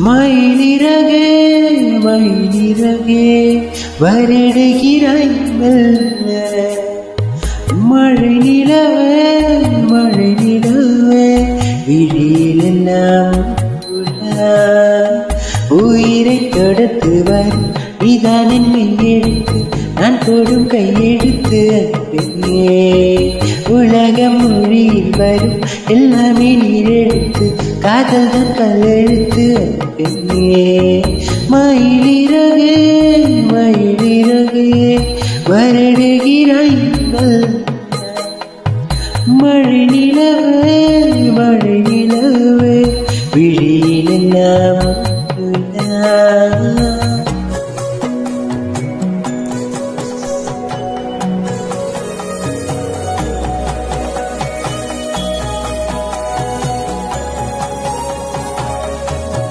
மயிலிறகே மயிலிறகே வருடுகிறாய் மெல்ல மழை நிலவே மழை நிலவே விழியில் எல்லாம் உயிரை கொடுத்து வரும் இதான் என்னை எடுத்து நான் தொடும் கையெடுத்து அன்பே உலகம் மொழியில் வரும் எல்லாமே நீரெடுத்து காதல் தான் கல்லெடுத்து அன்பே மயிலிறகே மயிலிறகே வருடுகிறாய் மழை நிலவே மழை நிலவே விழியில் எல்லாம்